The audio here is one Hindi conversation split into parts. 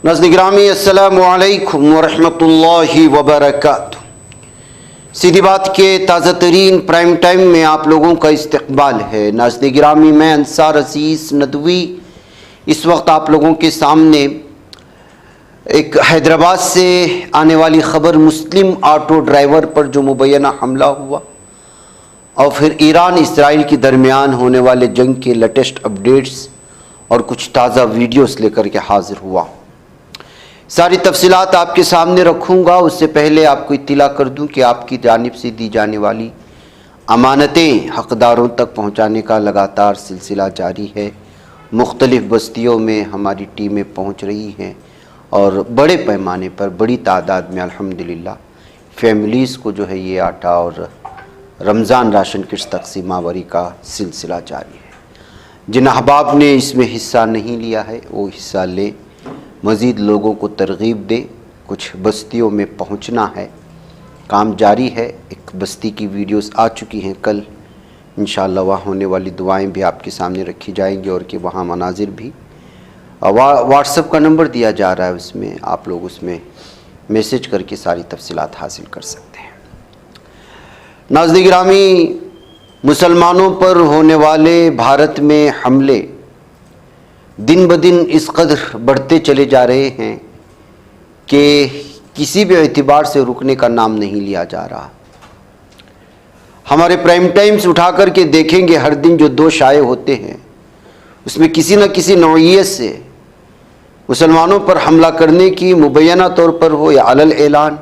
नाज़रीन गिरामी अस्सलामु अलैकुम वरहमतुल्लाहि वबरकातुहू। सीधी बात के ताज़ा तरीन प्राइम टाइम में आप लोगों का इस्तकबाल है। नाज़रीन गिरामी, मैं अंसार अजीज़ नदवी इस वक्त आप लोगों के सामने एक हैदराबाद से आने वाली ख़बर, मुस्लिम ऑटो ड्राइवर पर जो मुबैना हमला हुआ और फिर ईरान इसराइल के दरमियान होने वाले जंग के लेटेस्ट अपडेट्स और कुछ ताज़ा वीडियोस लेकर के हाजिर हुआ। सारी तफसीलात आपके सामने रखूँगा। उससे पहले आपको इत्तला कर दूँ कि आपकी जानिब से दी जाने वाली अमानतें हक़दारों तक पहुँचाने का लगातार सिलसिला जारी है। मुख्तलिफ़ बस्तियों में हमारी टीमें पहुँच रही हैं और बड़े पैमाने पर, बड़ी तादाद में अल्हम्दुलिल्लाह फैमिलीज़ को जो है ये आटा और रमज़ान राशन किट्स तक़सीमावरी का सिलसिला जारी है। जिन अहबाब ने इसमें हिस्सा नहीं लिया है वो हिस्सा ले, मज़ीद लोगों को तरग़ीब दे। कुछ बस्तियों में पहुंचना है, काम जारी है। एक बस्ती की वीडियोस आ चुकी हैं, कल इंशाअल्लाह वहाँ होने वाली दुआएं भी आपके सामने रखी जाएंगी और कि वहाँ मनाजिर भी। व्हाट्सएप का नंबर दिया जा रहा है, उसमें आप लोग उसमें मैसेज करके सारी तफसीलात हासिल कर सकते हैं। नाज़रीन गिरामी, मुसलमानों पर होने वाले भारत में हमले दिन ब दिन इस कदर बढ़ते चले जा रहे हैं कि किसी भी एतबार से रुकने का नाम नहीं लिया जा रहा। हमारे प्राइम टाइम्स उठा कर के देखेंगे, हर दिन जो दो शाये होते हैं उसमें किसी न किसी नौइयत से मुसलमानों पर हमला करने की मुबैना तौर पर हो या अलल ऐलान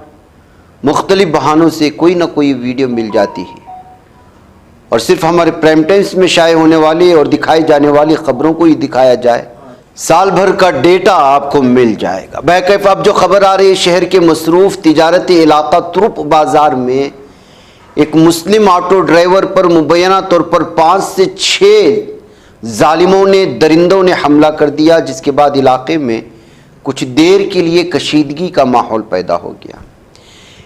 मुख्तलिफ बहानों से कोई ना कोई वीडियो मिल जाती है। और सिर्फ हमारे प्राइम टाइम्स में शाये होने वाली और दिखाई जाने वाली ख़बरों को ही दिखाया जाए, साल भर का डेटा आपको मिल जाएगा। बैकैफ अब जो खबर आ रही है, शहर के मसरूफ़ तिजारती इलाका तुरुप बाज़ार में एक मुस्लिम ऑटो ड्राइवर पर मुबैना तौर पर 5 से 6 जालिमों ने, दरिंदों ने हमला कर दिया, जिसके बाद इलाके में कुछ देर के लिए कशीदगी का माहौल पैदा हो गया।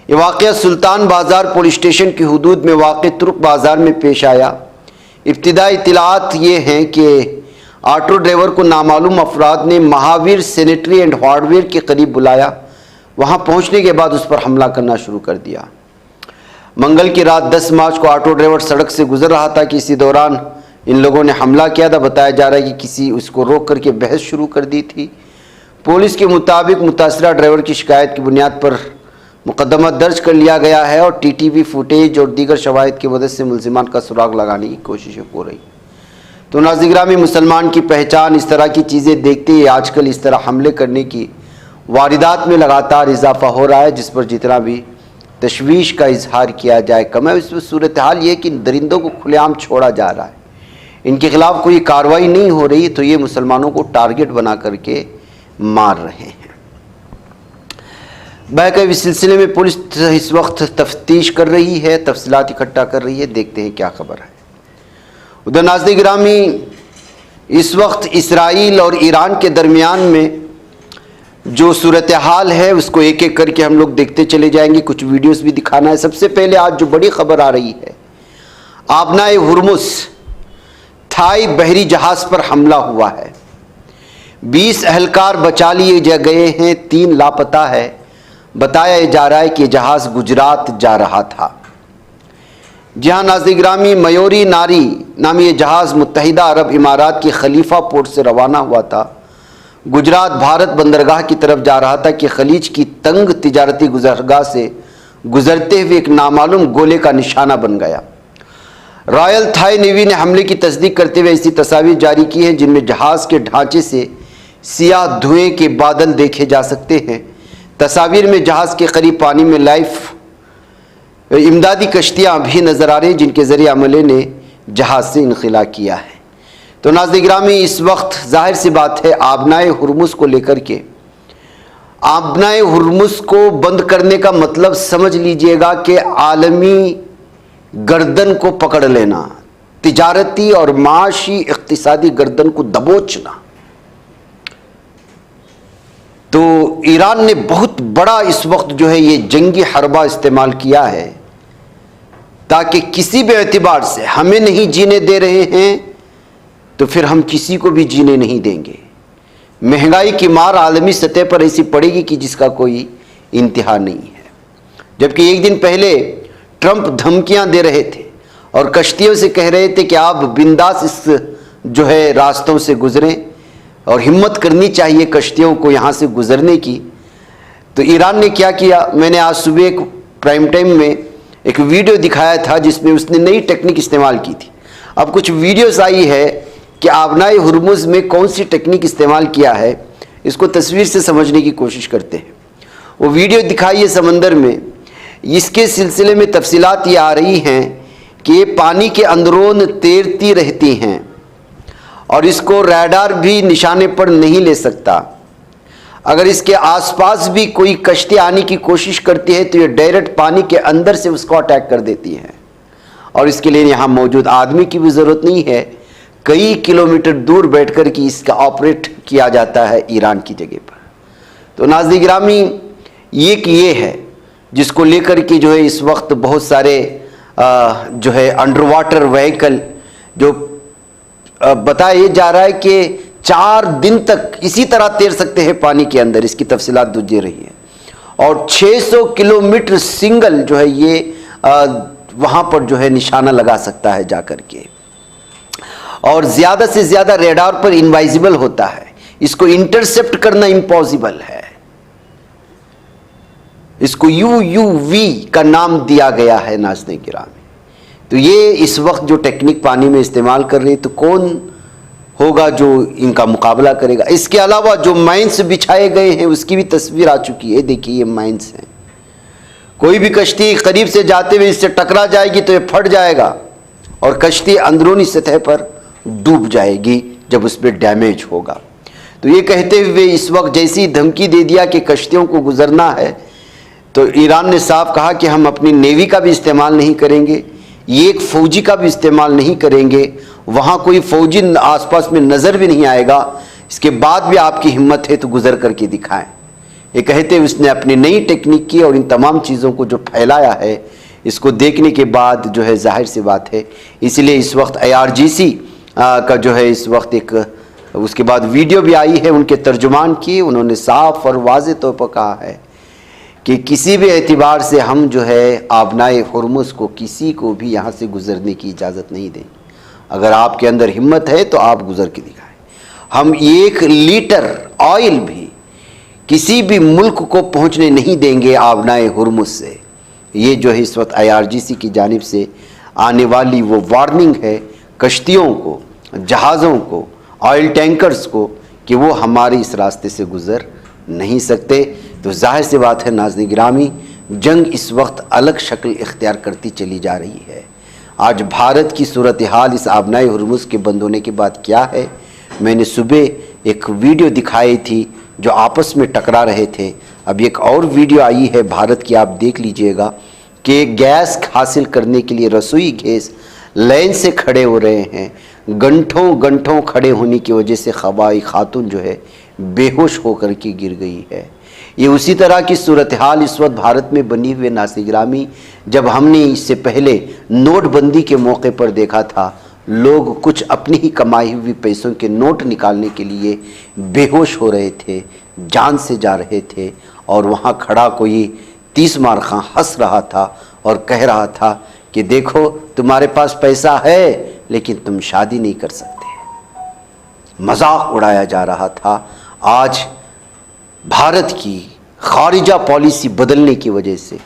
ये वाक़या सुल्तान बाज़ार पुलिस स्टेशन की हुदूद में वाक़ तुरुप बाज़ार में पेश आया। इब्तिदाई इत्तलात ये हैं कि ऑटो ड्राइवर को नामालूम अफराद ने महावीर सैनिटरी एंड हार्डवेयर के करीब बुलाया। वहाँ पहुँचने के बाद उस पर हमला करना शुरू कर दिया। मंगल की रात 10 मार्च को ऑटो ड्राइवर सड़क से गुजर रहा था कि इसी दौरान इन लोगों ने हमला किया था। बताया जा रहा है कि किसी उसको रोक करके बहस शुरू कर दी थी। पुलिस के मुताबिक मुतासरा ड्राइवर की शिकायत की बुनियाद पर मुकदमा दर्ज कर लिया गया है और टीटीवी फुटेज और दीगर शवाहिद की मदद से मुल्ज़िमान का सुराग लगाने की कोशिशें हो रही। तो नाज़रीन गिरामी, मुसलमान की पहचान इस तरह की चीज़ें देखते ही आजकल इस तरह हमले करने की वारदात में लगातार इजाफा हो रहा है, जिस पर जितना भी तशवीश का इजहार किया जाए कम है। इस सूरत हाल ये कि दरिंदों को खुलेआम छोड़ा जा रहा है, इनके खिलाफ कोई कार्रवाई नहीं हो रही, तो ये मुसलमानों को टारगेट बना करके मार रहे हैं। बैकअप इस सिलसिले में पुलिस इस वक्त तफ्तीश कर रही है, तफसीलात इकट्ठा कर रही है। देखते हैं क्या खबर है। उधर नाज़रीन गिरामी, इस वक्त इसराइल और ईरान के दरमियान में जो सूरत हाल है उसको एक एक करके हम लोग देखते चले जाएंगे। कुछ वीडियोस भी दिखाना है। सबसे पहले आज जो बड़ी खबर आ रही है, आबनाए हुर्मुस थाई बहरी जहाज़ पर हमला हुआ है। 20 अहलकार बचा लिए गए हैं, 3 लापता है। बताया जा रहा है कि जहाज़ गुजरात जा रहा था। जहाँ नाज़रीन गिरामी, मयूरी नारी नामी ये जहाज़ मुत्तहिदा अरब इमारात के खलीफा पोर्ट से रवाना हुआ था। गुजरात भारत बंदरगाह की तरफ जा रहा था कि खलीज की तंग तिजारती गुजरगाह से गुजरते हुए एक नामालूम गोले का निशाना बन गया। रॉयल थाई नेवी ने हमले की तस्दीक करते हुए ऐसी तस्वीर जारी की हैं जिनमें जहाज़ के ढांचे से सियाह धुएँ के बादल देखे जा सकते हैं। तस्वीर में जहाज़ के करीब पानी में लाइफ इमदादी कश्तियाँ भी नज़र आ रही हैं, जिनके ज़रिए अमले ने जहाज़ से इनखला किया है। तो नाज़रीन गिरामी, इस वक्त जाहिर सी बात है, आबनाए हुर्मुस को लेकर के, आबनाए हुर्मुस को बंद करने का मतलब समझ लीजिएगा कि आलमी गर्दन को पकड़ लेना, तिजारती और माशी इक़्तिसादी गर्दन को दबोचना। तो ईरान ने बहुत बड़ा इस वक्त जो है ये जंगी हरबा इस्तेमाल किया है ताकि किसी भी एतबार से हमें नहीं जीने दे रहे हैं तो फिर हम किसी को भी जीने नहीं देंगे। महंगाई की मार आलमी सतह पर ऐसी पड़ेगी कि जिसका कोई इंतहा नहीं है। जबकि एक दिन पहले ट्रंप धमकियां दे रहे थे और कश्तियों से कह रहे थे कि आप बिंदास इस जो है रास्तों से गुजरें और हिम्मत करनी चाहिए कश्तियों को यहाँ से गुजरने की। तो ईरान ने क्या किया, मैंने आज सुबह एक प्राइम टाइम में एक वीडियो दिखाया था जिसमें उसने नई टेक्निक इस्तेमाल की थी। अब कुछ वीडियोस आई है कि आबनाए हुर्मुज़ में कौन सी टेक्निक इस्तेमाल किया है, इसको तस्वीर से समझने की कोशिश करते हैं। वो वीडियो दिखाई है समंदर में, इसके सिलसिले में तफसीलात ये आ रही हैं कि ये पानी के अंदरों तैरती रहती हैं और इसको रडार भी निशाने पर नहीं ले सकता। अगर इसके आसपास भी कोई कश्ती आने की कोशिश करती है तो ये डायरेक्ट पानी के अंदर से उसको अटैक कर देती है और इसके लिए यहाँ मौजूद आदमी की भी ज़रूरत नहीं है, कई किलोमीटर दूर बैठकर कि इसका ऑपरेट किया जाता है ईरान की जगह पर। तो नाज़रीन गिरामी, ये है जिसको लेकर के जो है इस वक्त बहुत सारे जो है अंडर वाटर व्हीकल जो बताया जा रहा है कि 4 दिन तक इसी तरह तैर सकते हैं पानी के अंदर, इसकी तफसीलात दूसरी रही है। और 600 किलोमीटर सिंगल जो है ये वहाँ पर जो है निशाना लगा सकता है जाकर के, और ज़्यादा से ज़्यादा रेडार पर इनवाइजिबल होता है, इसको इंटरसेप्ट करना इम्पॉसिबल है। इसको UUV का नाम दिया गया है नाज़रीन गिरामी। तो ये इस वक्त जो टेक्निक पानी में इस्तेमाल कर रही है, तो कौन होगा जो इनका मुकाबला करेगा। इसके अलावा जो माइंस बिछाए गए हैं उसकी भी तस्वीर आ चुकी है। देखिए ये माइंस हैं, कोई भी कश्ती करीब से जाते हुए इससे टकरा जाएगी तो ये फट जाएगा और कश्ती अंदरूनी सतह पर डूब जाएगी जब उस पर डैमेज होगा। तो ये कहते हुए इस वक्त जैसी धमकी दे दिया कि कश्तियों को गुजरना है, तो ईरान ने साफ कहा कि हम अपनी नेवी का भी इस्तेमाल नहीं करेंगे, ये एक फ़ौजी का भी इस्तेमाल नहीं करेंगे, वहाँ कोई फ़ौजी आसपास में नज़र भी नहीं आएगा, इसके बाद भी आपकी हिम्मत है तो गुजर करके दिखाएं। ये कहते हुए उसने अपनी नई टेक्निक की और इन तमाम चीज़ों को जो फैलाया है, इसको देखने के बाद जो है जाहिर सी बात है, इसलिए इस वक्त IRGC का जो है इस वक्त एक उसके बाद वीडियो भी आई है उनके तर्जुमान की, उन्होंने साफ और वाज़ेह तौर पर कहा है कि किसी भी एतबार से हम जो है आबनाए हुर्मुज़ को किसी को भी यहाँ से गुज़रने की इजाज़त नहीं देंगे। अगर आपके अंदर हिम्मत है तो आप गुज़र के दिखाएं। हम 1 लीटर ऑयल भी किसी भी मुल्क को पहुँचने नहीं देंगे आबनाए हुर्मुज़ से। ये जो है इस वक्त IRGC की जानिब से आने वाली वो वार्निंग है कश्तियों को, जहाज़ों को, ऑयल टैंकर्स को कि वो हमारे इस रास्ते से गुज़र नहीं सकते। तो जाहिर सी बात है नाज़रीन गिरामी, जंग इस वक्त अलग शक्ल इख्तियार करती चली जा रही है। आज भारत की सूरत हाल इस आबनाए हुर्मुज़ के बंद होने के बाद क्या है, मैंने सुबह एक वीडियो दिखाई थी जो आपस में टकरा रहे थे। अब एक और वीडियो आई है भारत की, आप देख लीजिएगा कि गैस हासिल करने के लिए रसोई गैस लाइन से खड़े हो रहे हैं, घंटों खड़े होने की वजह से खवाई खातून जो है बेहोश होकर के गिर गई है। ये उसी तरह की सूरत हाल इस वक्त भारत में बनी हुई नाज़रीन गिरामी, जब हमने इससे पहले नोटबंदी के मौके पर देखा था, लोग कुछ अपनी ही कमाई हुई पैसों के नोट निकालने के लिए बेहोश हो रहे थे, जान से जा रहे थे, और वहाँ खड़ा कोई 30 मार खां हंस रहा था और कह रहा था कि देखो तुम्हारे पास पैसा है लेकिन तुम शादी नहीं कर सकते। मजाक उड़ाया जा रहा था। आज भारत की खारिजा पॉलिसी बदलने की वजह से,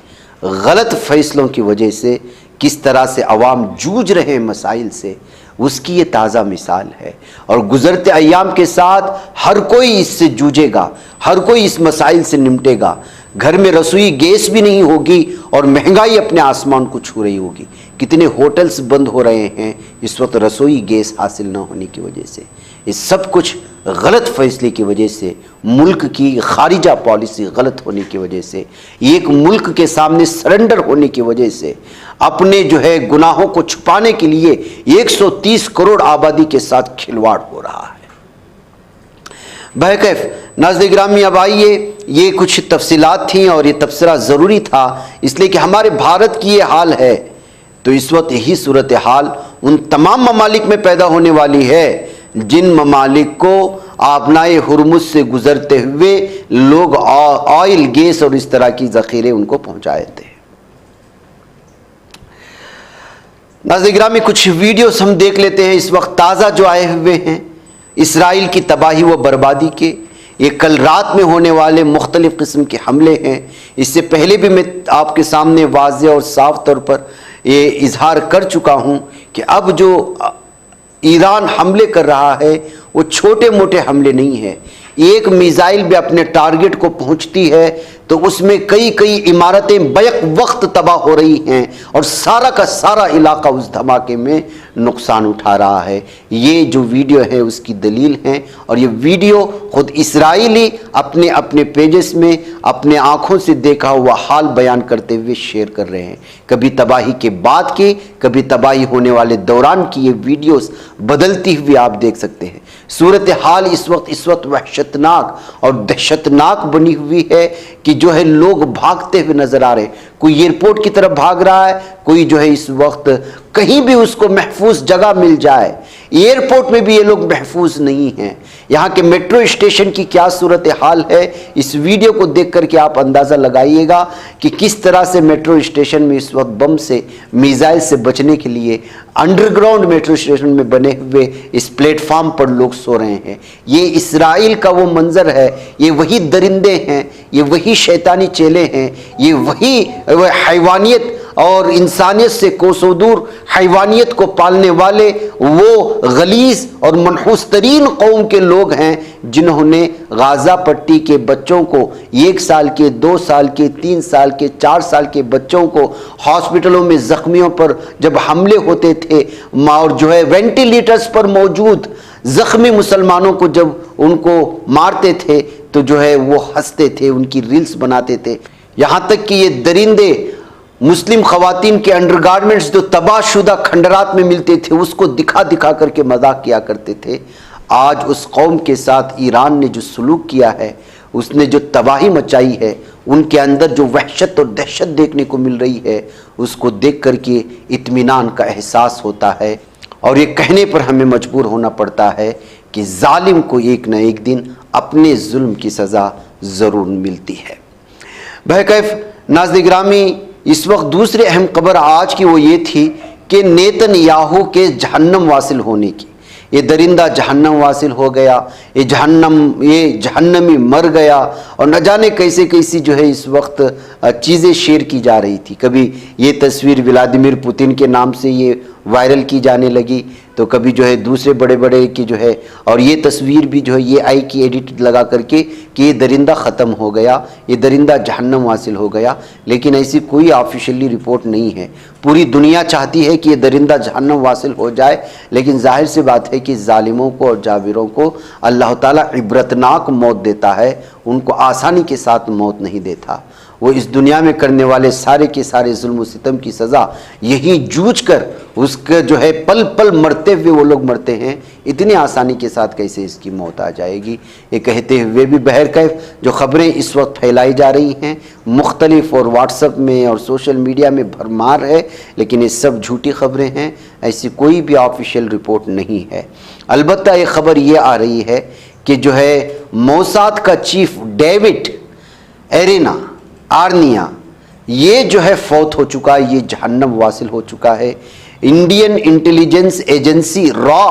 गलत फैसलों की वजह से किस तरह से अवाम जूझ रहे हैं मसाइल से, उसकी ये ताज़ा मिसाल है। और गुज़रते अय्याम के साथ हर कोई इससे जूझेगा, हर कोई इस मसाइल से निपटेगा। घर में रसोई गैस भी नहीं होगी और महंगाई अपने आसमान को छू रही होगी। कितने होटल्स बंद हो रहे हैं इस वक्त रसोई गैस हासिल न होने की वजह से। इस सब कुछ गलत फैसले की वजह से, मुल्क की खारिजा पॉलिसी गलत होने की वजह से, एक मुल्क के सामने सरेंडर होने की वजह से, अपने जो है गुनाहों को छुपाने के लिए 130 करोड़ आबादी के साथ खिलवाड़ हो रहा है। बहरकैफ नाज़रीन गिरामी, अब आइए, ये कुछ तफसीलात थी और ये तबसरा ज़रूरी था इसलिए कि हमारे भारत की ये हाल है, तो इस वक्त यही सूरत हाल उन तमाम ममालिक में पैदा होने वाली है जिन ममालिक को आबनाए हुरमुज से गुजरते हुए लोग ऑयल, गैस और इस तरह की ज़ख़ीरे उनको पहुँचाए थे। नाज़रीन में कुछ वीडियोस हम देख लेते हैं इस वक्त ताज़ा जो आए हुए हैं इसराइल की तबाही व बर्बादी के। ये कल रात में होने वाले मुख्तलिफ़ किस्म के हमले हैं। इससे पहले भी मैं आपके सामने वाज़ेह और साफ तौर पर ये इजहार कर चुका हूँ कि अब जो ईरान हमले कर रहा है वो छोटे मोटे हमले नहीं है। एक मिसाइल भी अपने टारगेट को पहुंचती है तो उसमें कई कई इमारतें बैक वक्त तबाह हो रही हैं और सारा का सारा इलाका उस धमाके में नुकसान उठा रहा है। ये जो वीडियो है उसकी दलील है और ये वीडियो खुद इसराइली अपने अपने पेजेस में अपने आँखों से देखा हुआ हाल बयान करते हुए शेयर कर रहे हैं। कभी तबाही के बाद की, कभी तबाही होने वाले दौरान की ये वीडियोस बदलती हुई आप देख सकते हैं। सूरत हाल इस वक्त वहशतनाक और दहशतनाक बनी हुई है कि जो है लोग भागते हुए नजर आ रहे हैं। कोई एयरपोर्ट की तरफ भाग रहा है, कोई जो है इस वक्त कहीं भी उसको महफूज जगह मिल जाए। एयरपोर्ट में भी ये लोग महफूज नहीं हैं। यहाँ के मेट्रो स्टेशन की क्या सूरत हाल है, इस वीडियो को देख करके आप अंदाज़ा लगाइएगा कि किस तरह से मेट्रो स्टेशन में इस वक्त बम से, मिसाइल से बचने के लिए अंडरग्राउंड मेट्रो स्टेशन में बने हुए इस प्लेटफॉर्म पर लोग सो रहे हैं। ये इसराइल का वो मंजर है, ये वही दरिंदे हैं, ये वही शैतानी चेले हैं, ये वही हैवानियत और इंसानियत से कोसों दूर हैवानियत को पालने वाले वो गलीज और मनहूस तरीन कौम के लोग हैं जिन्होंने गाज़ा पट्टी के बच्चों को, 1 साल के, 2 साल के, 3 साल के, 4 साल के बच्चों को हॉस्पिटलों में जख्मियों पर जब हमले होते थे और जो है वेंटिलेटर्स पर मौजूद जख्मी मुसलमानों को जब उनको मारते थे तो जो है वो हंसते थे, उनकी रील्स बनाते थे। यहाँ तक कि ये दरिंदे मुस्लिम खवातीन के अंडरगारमेंट्स जो तबाहशुदा खंडरात में मिलते थे उसको दिखा दिखा करके मजाक किया करते थे। आज उस कौम के साथ ईरान ने जो सलूक किया है, उसने जो तबाही मचाई है, उनके अंदर जो वहशत और दहशत देखने को मिल रही है, उसको देख करके इत्मीनान का एहसास होता है और ये कहने पर हमें मजबूर होना पड़ता है कि जालिम को एक न एक दिन अपने जुल्म की सज़ा ज़रूर मिलती है। बहरकैफ नाज़रीन गिरामी, इस वक्त दूसरी अहम खबर आज की वो ये थी कि नेतन्याहू के जहन्नम वासिल होने की। ये दरिंदा जहन्नम वासिल हो गया, ये जहन्नमी मर गया और न जाने कैसे कैसी जो है इस वक्त चीज़ें शेयर की जा रही थी। कभी ये तस्वीर व्लादिमीर पुतिन के नाम से ये वायरल की जाने लगी, तो कभी जो है दूसरे बड़े बड़े की जो है, और ये तस्वीर भी जो है ये आई की एडिट लगा करके कि ये दरिंदा ख़त्म हो गया, ये दरिंदा जहन्नम हासिल हो गया। लेकिन ऐसी कोई ऑफिशियली रिपोर्ट नहीं है। पूरी दुनिया चाहती है कि ये दरिंदा जहन्नम हासिल हो जाए, लेकिन जाहिर सी बात है कि जालिमों को और जाबिरों को अल्लाह ताला इबरतनाक मौत देता है, उनको आसानी के साथ मौत नहीं देता। वो इस दुनिया में करने वाले सारे के सारे जुल्म सितम की सज़ा यही जूझ कर उसके जो है पल पल मरते हुए वो लोग मरते हैं। इतनी आसानी के साथ कैसे इसकी मौत आ जाएगी, ये कहते हुए भी बहरकैफ जो ख़बरें इस वक्त फैलाई जा रही हैं मुख्तलिफ और व्हाट्सएप में और सोशल मीडिया में भरमार है, लेकिन ये सब झूठी खबरें हैं। ऐसी कोई भी ऑफिशियल रिपोर्ट नहीं है। अलबत्ता ये ख़बर ये आ रही है कि जो है मोसाद का चीफ डेविड आर्निया ये जो है फौत हो चुका है, ये जहन्नम वासिल हो चुका है। इंडियन इंटेलिजेंस एजेंसी रॉ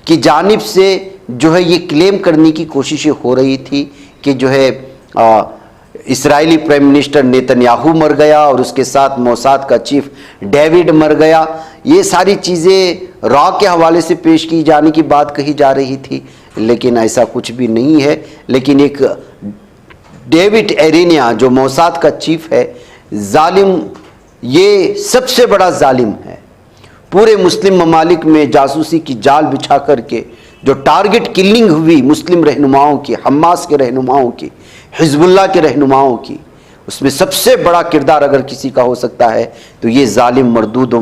की जानिब से जो है ये क्लेम करने की कोशिशें हो रही थी कि जो है इस्राएली प्राइम मिनिस्टर नेतन्याहू मर गया और उसके साथ मोसाद का चीफ डेविड मर गया। ये सारी चीज़ें रॉ के हवाले से पेश की जाने की बात कही जा रही थी, लेकिन ऐसा कुछ भी नहीं है। लेकिन एक डेविड एरेनिया जो मोसाद का चीफ है, जालिम, ये सबसे बड़ा जालिम है। पूरे मुस्लिम ममालिक में जासूसी की जाल बिछा करके जो टारगेट किलिंग हुई मुस्लिम रहनुमाओं की, हमास के रहनुमाओं की, हिजबुल्लाह के रहनुमाओं की, उसमें सबसे बड़ा किरदार अगर किसी का हो सकता है तो ये जालिम मरदूद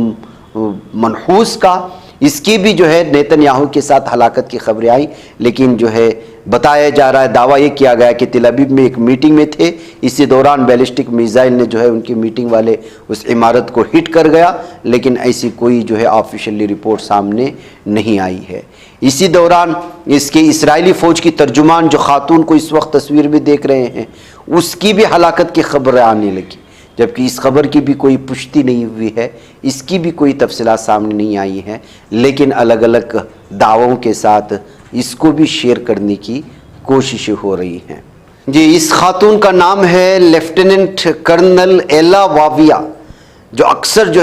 मनहूस का। इसकी भी जो है नेतन्याहू के साथ हलाकत की खबरें आई, लेकिन जो है बताया जा रहा है, दावा ये किया गया कि तेल अवीव में एक मीटिंग में थे, इसी दौरान बैलिस्टिक मिसाइल ने जो है उनकी मीटिंग वाले उस इमारत को हिट कर गया, लेकिन ऐसी कोई जो है ऑफिशियली रिपोर्ट सामने नहीं आई है। इसी दौरान इसके इजरायली फ़ौज की तर्जुमान जो खातून को इस वक्त तस्वीर में देख रहे हैं, उसकी भी हलाकत की खबर आने लगी, जबकि इस खबर की भी कोई पुष्टि नहीं हुई है, इसकी भी कोई तफसीलात सामने नहीं आई है, लेकिन अलग अलग दावों के साथ इसको भी शेयर करने की कोशिशें हो रही हैं। जी, इस खातून का नाम है लेफ्टिनेंट कर्नल एला वाविया, जो अक्सर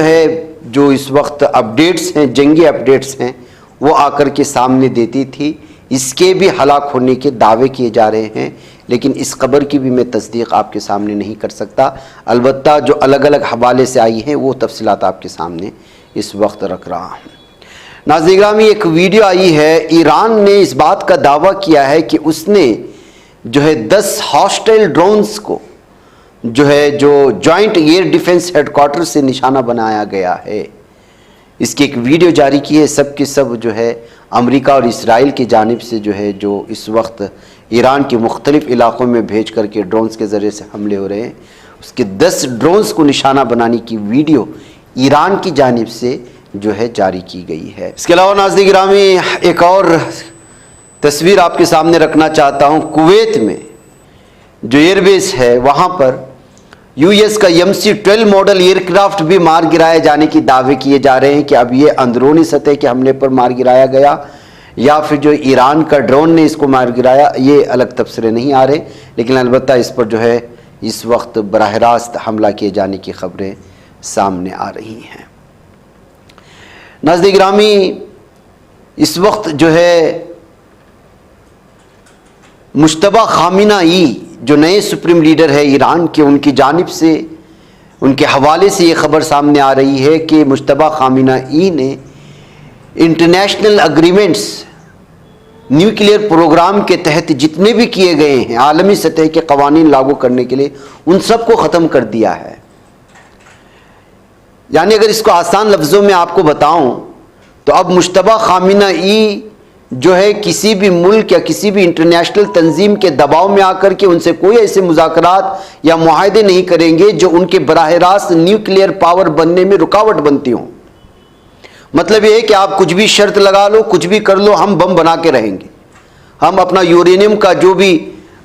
जो इस वक्त अपडेट्स हैं, जंगी अपडेट्स हैं, वो आकर के सामने देती थी। इसके भी हलाक होने के दावे किए जा रहे हैं, लेकिन इस खबर की भी मैं तस्दीक आपके सामने नहीं कर सकता। अलबत्ता जो अलग अलग हवाले से आई हैं वो तफसीलात आपके सामने इस वक्त रख रहा हूँ। नाज़रीन गिरामी, एक वीडियो आई है, ईरान ने इस बात का दावा किया है कि उसने 10 हॉस्टाइल ड्रोन्स को जो जॉइंट एयर डिफेंस हेडक्वार्टर से निशाना बनाया गया है। इसकी एक वीडियो जारी की है, सब के सब अमेरिका और इसराइल की जानिब से जो इस वक्त ईरान के मुख्तलिफ़ इलाक़ों में भेज करके ड्रोन्स के ज़रिए से हमले हो रहे हैं, उसके 10 ड्रोन्स को निशाना बनाने की वीडियो ईरान की जानिब से जारी की गई है। इसके अलावा नाज़रीन गिरामी, एक और तस्वीर आपके सामने रखना चाहता हूँ। कुवैत में जो एयरबेस है, वहाँ पर यूएस का MC-12 मॉडल एयरक्राफ्ट भी मार गिराए जाने की दावे किए जा रहे हैं कि अब ये अंदरूनी सतह के हमले पर मार गिराया गया या फिर जो ईरान का ड्रोन ने इसको मार गिराया, ये अलग तबसरे नहीं आ रहे, लेकिन अलबत्ता इस पर इस वक्त बराह रास्त हमला किए जाने की खबरें सामने आ रही हैं। नाज़रीन गिरामी, इस वक्त मुश्तबा खामिनेई जो नए सुप्रीम लीडर है ईरान के, उनकी जानिब से, उनके हवाले से ये खबर सामने आ रही है कि मुश्तबा खामिनेई ने इंटरनेशनल एग्रीमेंट्स, न्यूक्लियर प्रोग्राम के तहत जितने भी किए गए हैं आलमी सतह के कवानीन लागू करने के लिए, उन सबको ख़त्म कर दिया है। यानी अगर इसको आसान लफ्ज़ों में आपको बताऊं तो अब मुश्तबा खामिनेई किसी भी मुल्क या किसी भी इंटरनेशनल तंजीम के दबाव में आकर के उनसे कोई ऐसे मुज़ाकरात या मुआहदे नहीं करेंगे जो उनके बराह रास्त न्यूक्लियर पावर बनने में रुकावट बनती हों। मतलब ये है कि आप कुछ भी शर्त लगा लो, कुछ भी कर लो, हम बम बना के रहेंगे, हम अपना यूरेनियम का जो भी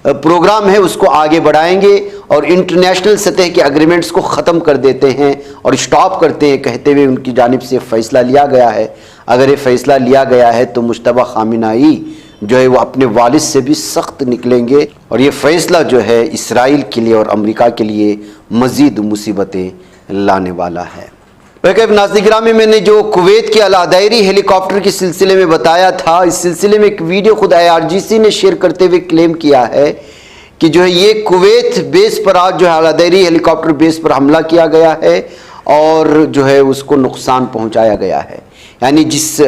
प्रोग्राम है उसको आगे बढ़ाएंगे और इंटरनेशनल सतह के एग्रीमेंट्स को ख़त्म कर देते हैं और स्टॉप करते हैं, कहते हुए उनकी जानिब से फ़ैसला लिया गया है। अगर ये फ़ैसला लिया गया है तो मुश्तबा खामिनेई वो अपने वालिद से भी सख्त निकलेंगे और ये फ़ैसला इसराइल के लिए और अमेरिका के लिए मज़ीद मुसीबतें लाने वाला है। नाज़रीन गिरामी, मैंने जो कुवैत के अल-अदायरी हेलीकॉप्टर के सिलसिले में बताया था, इस सिलसिले में एक वीडियो खुद IRGC ने शेयर करते हुए क्लेम किया है कि ये कुवैत बेस पर आज अल-अदायरी हेलीकॉप्टर बेस पर हमला किया गया है और उसको नुकसान पहुंचाया गया है। यानी जिस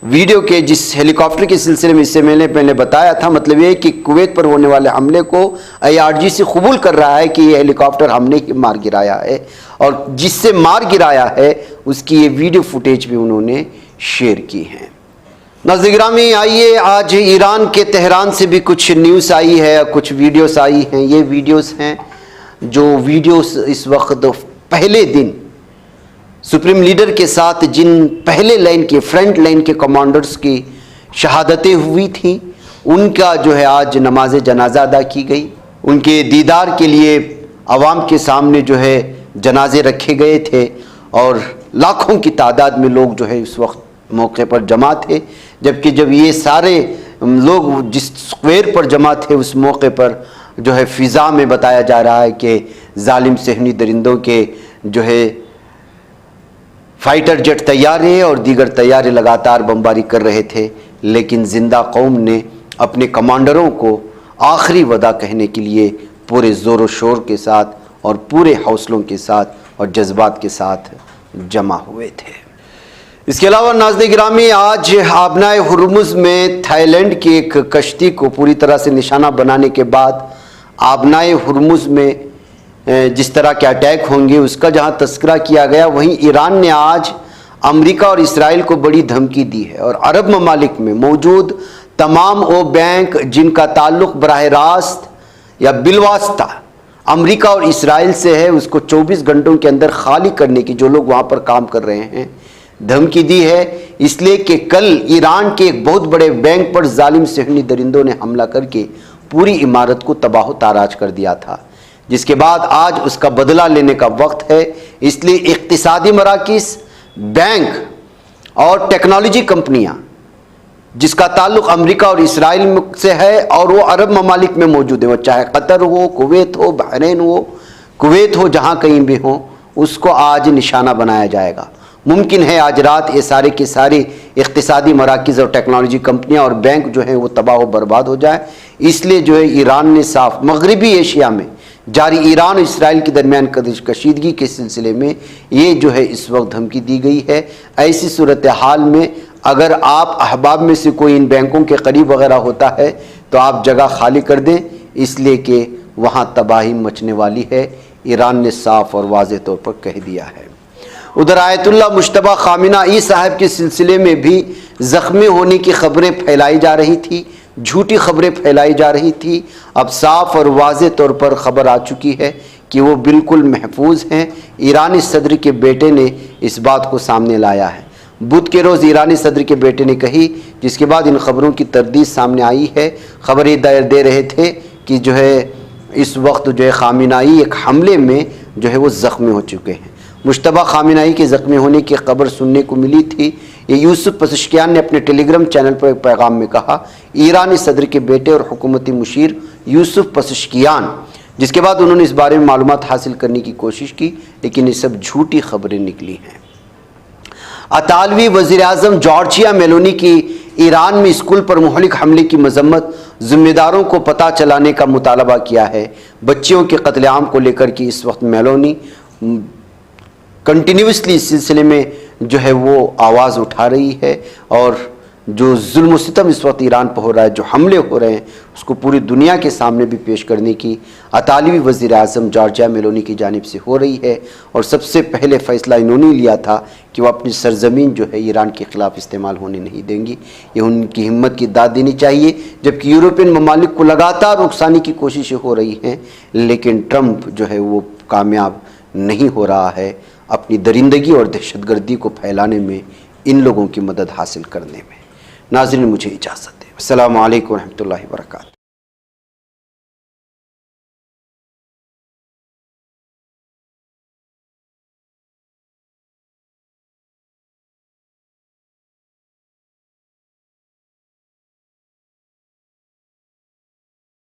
वीडियो के, जिस हेलीकॉप्टर के सिलसिले में इससे मैंने पहले बताया था, मतलब ये कि कुवैत पर होने वाले हमले को IRGC कबूल कर रहा है कि ये हेलीकॉप्टर हमने ही मार गिराया है और जिससे मार गिराया है उसकी ये वीडियो फुटेज भी उन्होंने शेयर की है। नाज़रीन गिरामी, आइए आज ईरान के तेहरान से भी कुछ न्यूज़ आई है, कुछ वीडियोस आई हैं। ये वीडियोस हैं जो वीडियोस इस वक्त पहले दिन सुप्रीम लीडर के साथ जिन पहले लाइन के, फ्रंट लाइन के कमांडर्स की शहादतें हुई थी, उनका आज नमाज जनाजा अदा की गई। उनके दीदार के लिए आवाम के सामने जनाजे रखे गए थे और लाखों की तादाद में लोग इस वक्त मौके पर जमा थे। जबकि जब ये सारे लोग जिस स्क्वायर पर जमा थे उस मौके पर फ़िज़ा में बताया जा रहा है कि जालिम सहनी दरिंदों के फाइटर जेट तैयारे और दीगर तैयारे लगातार बमबारी कर रहे थे, लेकिन जिंदा कौम ने अपने कमांडरों को आखिरी वदा कहने के लिए पूरे ज़ोर शोर के साथ और पूरे हौसलों के साथ और जज्बात के साथ जमा हुए थे। इसके अलावा नाज़रीन गिरामी, आज आबनाए हुर्मुज़ में थाईलैंड की एक कश्ती को पूरी तरह से निशाना बनाने के बाद आबनाए हुर्मुज़ में जिस तरह के अटैक होंगे उसका जहां तस्करा किया गया, वहीं ईरान ने आज अमेरिका और इसराइल को बड़ी धमकी दी है और अरब ममालिक में मौजूद तमाम वो बैंक जिनका ताल्लुक़ बराह रास्त या बिलवास्ता अमेरिका और इसराइल से है, उसको 24 घंटों के अंदर खाली करने की, जो लोग वहाँ पर काम कर रहे हैं, धमकी दी है, इसलिए कि कल ईरान के एक बहुत बड़े बैंक पर जालिम सहनी दरिंदों ने हमला करके पूरी इमारत को तबाह ताराज कर दिया था, जिसके बाद आज उसका बदला लेने का वक्त है। इसलिए इक्तिसादी मराकिज़, बैंक और टेक्नोलॉजी कंपनियां जिसका ताल्लुक अमेरिका और इसराइल से है और वो अरब ममालिक में मौजूद है, वो चाहे कतर हो, कुवैत हो, बहरीन हो, कुवैत हो, जहाँ कहीं भी हो, उसको आज निशाना बनाया जाएगा। मुमकिन है आज रात ये सारे के सारे इक्तिसादी मराकिज़ और टेक्नोलॉजी कंपनियां और बैंक जो है वो तबाह व बर्बाद हो जाए। इसलिए जो है ईरान ने साफ मगरबी एशिया में जारी ईरान और इसराइल के दरमियान कशीदगी के सिलसिले में ये जो है इस वक्त धमकी दी गई है। ऐसी सूरत हाल में अगर आप अहबाब में से कोई इन बैंकों के करीब वगैरह होता है तो आप जगह खाली कर दें, इसलिए कि वहाँ तबाही मचने वाली है। ईरान ने साफ और वाज़ेह तौर पर कह दिया है। उधर आयतुल्लाह मुश्तबा खामिनाई साहब के सिलसिले में भी ज़ख्मी होने की खबरें फैलाई जा रही थी, झूठी खबरें फैलाई जा रही थी। अब साफ और वाज़ेह तौर पर खबर आ चुकी है कि वो बिल्कुल महफूज हैं। ईरानी सदर के बेटे ने इस बात को सामने लाया है। बुध के रोज़ ईरानी सदर के बेटे ने कही, जिसके बाद इन खबरों की तरदीद सामने आई है। खबर ये दे रहे थे कि जो है इस वक्त जो है खामिनाई एक हमले में जो है वो ज़ख्मी हो चुके हैं। मुश्तबा खामिनाई के ज़ख्मी होने की खबर सुनने को मिली थी। ये यूसुफ पज़ेश्कियान ने अपने टेलीग्राम चैनल पर एक पैगाम में कहा, ईरानी सदर के बेटे और हुकूमती मुशीर यूसुफ पज़ेश्कियान, जिसके बाद उन्होंने इस बारे में मालूमात हासिल करने की कोशिश की, लेकिन ये सब झूठी खबरें निकली हैं। अतालवी वज़ीर आज़म जॉर्जिया मेलोनी की ईरान में स्कूल पर मुहलिक हमले की मजम्मत, जिम्मेदारों को पता चलाने का मुतालबा किया है। बच्चियों के कत्लेआम को लेकर कि इस वक्त मेलोनी कंटिन्यूसली इस सिलसिले में जो है वो आवाज़ उठा रही है और जो जुल्म सितम इस वक्त ईरान पर हो रहा है, जो हमले हो रहे हैं, उसको पूरी दुनिया के सामने भी पेश करने की अतालवी वज़ीर आज़म जॉर्जिया मेलोनी की जानिब से हो रही है। और सबसे पहले फ़ैसला इन्होंने लिया था कि वो अपनी सरजमीन जो है ईरान के ख़िलाफ़ इस्तेमाल होने नहीं देंगी। ये उनकी हिम्मत की दाद देनी चाहिए, जबकि यूरोपियन ममालिक को लगातार नुकसानी की कोशिशें हो रही हैं, लेकिन ट्रंप जो है वो कामयाब नहीं हो रहा है अपनी दरिंदगी और दहशतगर्दी को फैलाने में, इन लोगों की मदद हासिल करने में। नाज़रीन, मुझे इजाज़त दें। अस्सलामु अलैकुम व रहमतुल्लाहि व बरकातहू।